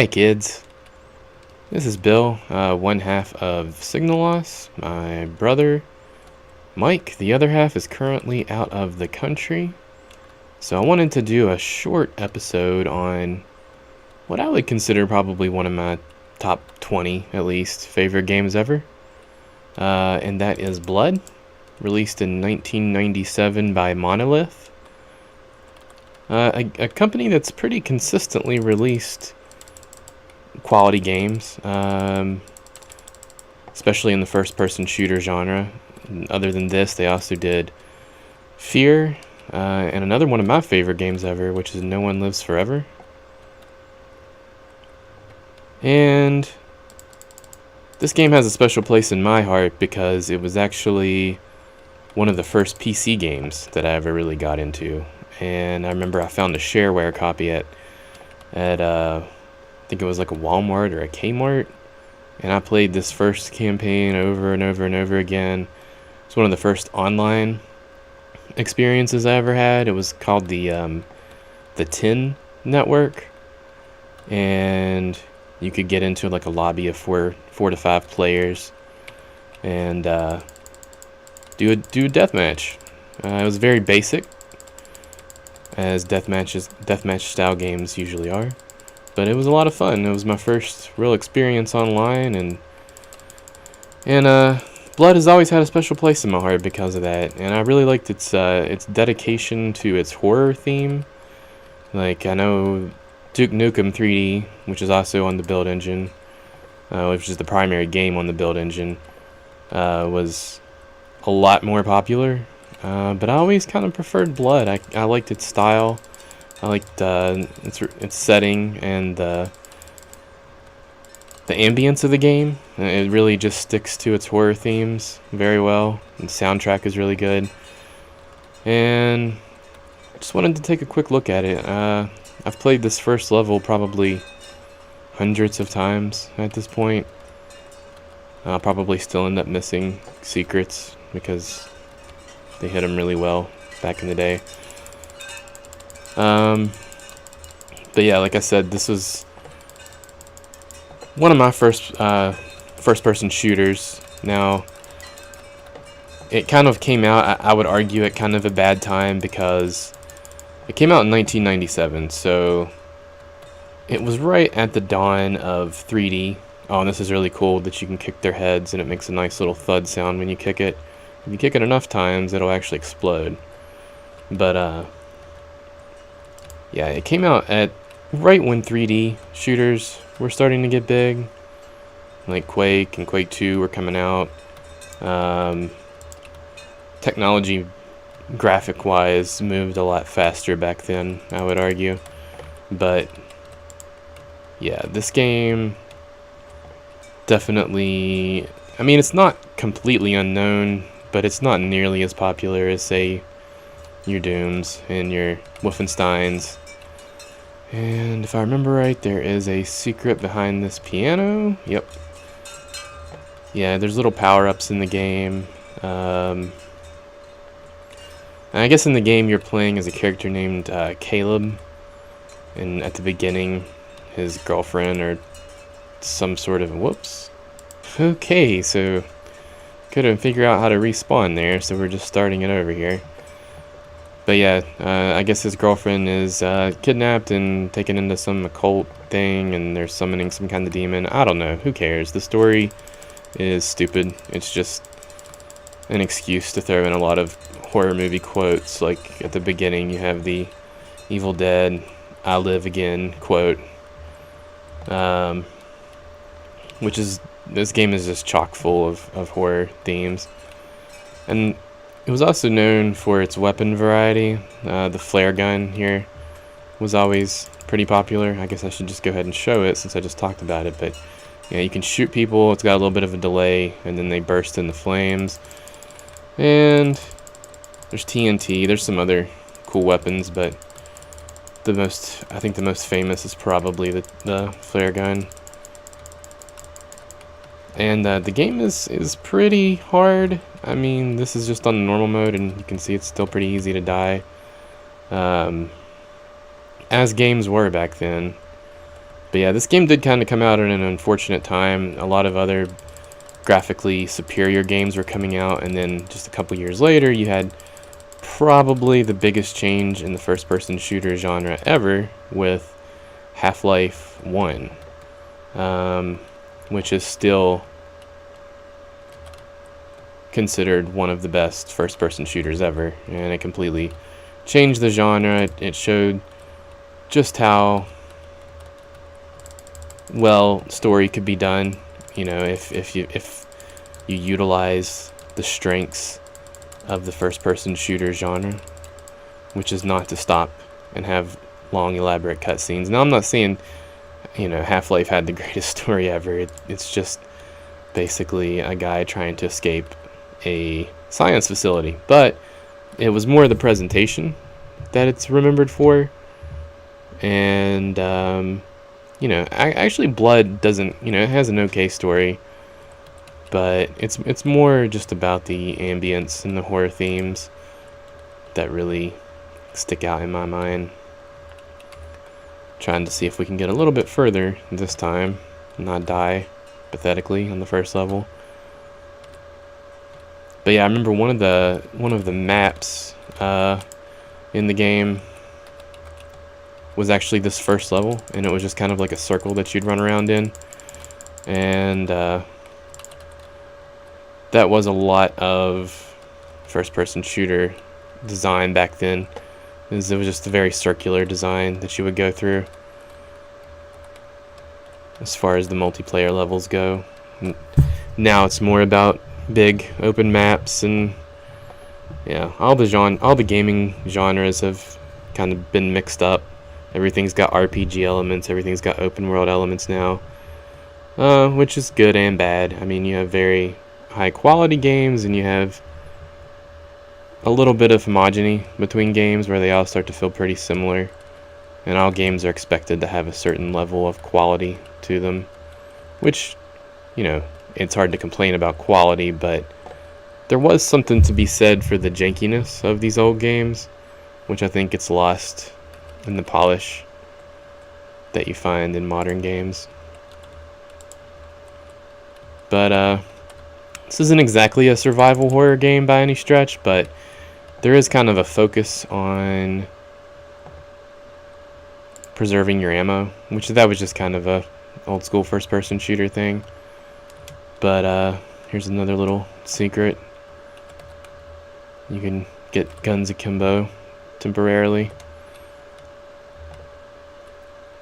Hi kids, this is Bill, one half of Signal Loss. My brother, Mike, the other half, is currently out of the country. So I wanted to do a short episode on what I would consider probably one of my top 20, at least, favorite games ever. And that is Blood, released in 1997 by Monolith. A company that's pretty consistently released quality games, especially in the first-person shooter genre. Other than this, they also did Fear, and another one of my favorite games ever, which is No One Lives Forever. And this game has a special place in my heart because it was actually one of the first PC games that I ever really got into. And I remember I found a shareware copy at I think it was like a Walmart or a Kmart, and I played this first campaign over and over and over again. It's one of the first online experiences I ever had. It was called the 10 Network, and you could get into like a lobby of four to five players and do a deathmatch. It was very basic, as deathmatch style games usually are. But it was a lot of fun. It was my first real experience online, and Blood has always had a special place in my heart because of that. And I really liked its dedication to its horror theme. Like, I know Duke Nukem 3D, which is also on the build engine, which is the primary game on the build engine, was a lot more popular. But I always kind of preferred Blood. I liked its style. I liked its setting and the ambience of the game. It really just sticks to its horror themes very well. And the soundtrack is really good. And I just wanted to take a quick look at it. I've played this first level probably hundreds of times at this point. I'll probably still end up missing secrets because they hit them really well back in the day. But yeah, like I said, this was one of my first-person shooters. Now, it kind of came out, I would argue, at kind of a bad time because it came out in 1997, so it was right at the dawn of 3D. Oh, and this is really cool that you can kick their heads, and it makes a nice little thud sound when you kick it. If you kick it enough times, it'll actually explode. But, yeah, it came out at right when 3D shooters were starting to get big. Like Quake and Quake 2 were coming out. Technology, graphic-wise, moved a lot faster back then, I would argue. But, yeah, this game definitely... I mean, it's not completely unknown, but it's not nearly as popular as, say, your Dooms and your Wolfensteins. And if I remember right, there is a secret behind this piano. Yep. Yeah, there's little power-ups in the game. And I guess in the game you're playing as a character named Caleb. And at the beginning, his girlfriend or some sort of... Whoops. Okay, so couldn't figure out how to respawn there, so we're just starting it over here. But yeah, I guess his girlfriend is kidnapped and taken into some occult thing, and they're summoning some kind of demon. I don't know. Who cares? The story is stupid. It's just an excuse to throw in a lot of horror movie quotes. Like at the beginning, you have the Evil Dead, I live again quote. Which is, this game is just chock full of horror themes. And it was also known for its weapon variety. The flare gun here was always pretty popular. I guess I should just go ahead and show it since I just talked about it. But yeah, you can shoot people. It's got a little bit of a delay, and then they burst into flames. And there's TNT. There's some other cool weapons, but I think the most famous is probably the flare gun. And the game is pretty hard. I mean, this is just on the normal mode, and you can see it's still pretty easy to die. As games were back then. But yeah, this game did kind of come out at an unfortunate time. A lot of other graphically superior games were coming out, and then just a couple years later, you had probably the biggest change in the first-person shooter genre ever with Half-Life 1, which is still considered one of the best first-person shooters ever, and it completely changed the genre. It showed just how well story could be done, you know, if you utilize the strengths of the first-person shooter genre, which is not to stop and have long, elaborate cutscenes. Now, I'm not saying, you know, Half-Life had the greatest story ever. It's just basically a guy trying to escape a science facility, but it was more the presentation that it's remembered for. And you know, actually Blood doesn't, you know, it has an okay story, but it's more just about the ambience and the horror themes that really stick out in my mind. Trying to see if we can get a little bit further this time, not die pathetically on the first level. But yeah, I remember one of the maps in the game was actually this first level, and it was just kind of like a circle that you'd run around in, and that was a lot of first-person shooter design back then. It was just a very circular design that you would go through as far as the multiplayer levels go. Now it's more about big open maps, and yeah, all the gaming genres have kind of been mixed up. Everything's got RPG elements, everything's got open world elements now, which is good and bad. I mean, you have very high quality games, and you have a little bit of homogeny between games where they all start to feel pretty similar, and all games are expected to have a certain level of quality to them, which, you know, it's hard to complain about quality, but there was something to be said for the jankiness of these old games, which I think gets lost in the polish that you find in modern games. But this isn't exactly a survival horror game by any stretch, but there is kind of a focus on preserving your ammo, which that was just kind of a old school first person shooter thing. But here's another little secret. You can get guns akimbo temporarily.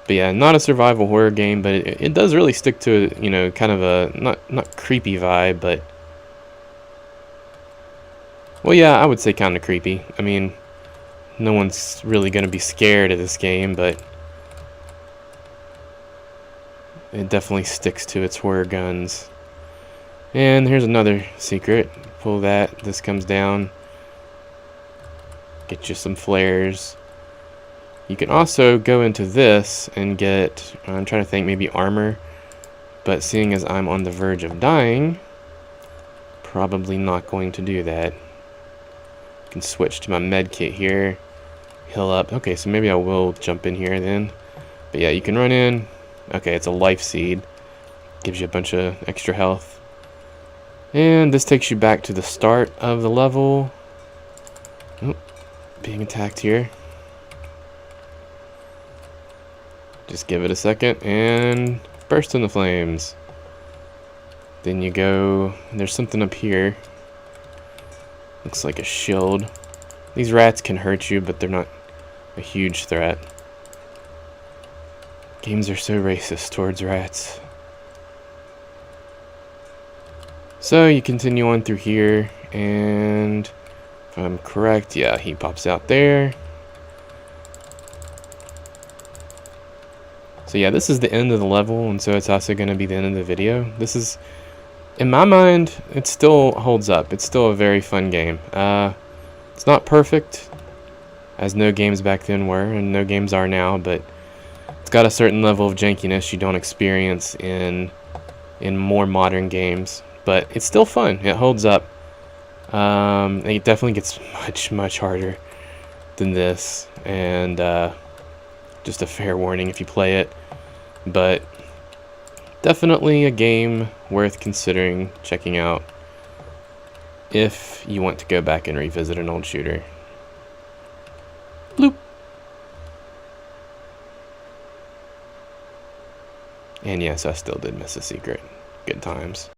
But yeah, not a survival horror game, but it does really stick to, you know, kind of a not creepy vibe, but well, yeah, I would say kind of creepy. I mean, no one's really going to be scared of this game, but it definitely sticks to its horror guns. And here's another secret. Pull that, this comes down. Get you some flares. You can also go into this and get, I'm trying to think, maybe armor. But seeing as I'm on the verge of dying, probably not going to do that. I can switch to my med kit here. Heal up. Okay, so maybe I will jump in here then. But yeah, you can run in. Okay, it's a life seed. Gives you a bunch of extra health. And this takes you back to the start of the level. Oh, being attacked here. Just give it a second and burst in the flames. Then you go, there's something up here. Looks like a shield. These rats can hurt you, but they're not a huge threat. Games are so racist towards rats. So you continue on through here, and if I'm correct, yeah, he pops out there. So yeah, this is the end of the level, and so it's also going to be the end of the video. This is, in my mind, it still holds up. It's still a very fun game. It's not perfect, as no games back then were, and no games are now, but it's got a certain level of jankiness you don't experience in more modern games. But it's still fun. It holds up. It definitely gets much harder than this, and just a fair warning if you play it. But definitely a game worth considering checking out if you want to go back and revisit an old shooter. Bloop. And yes, I still did miss a secret. Good times.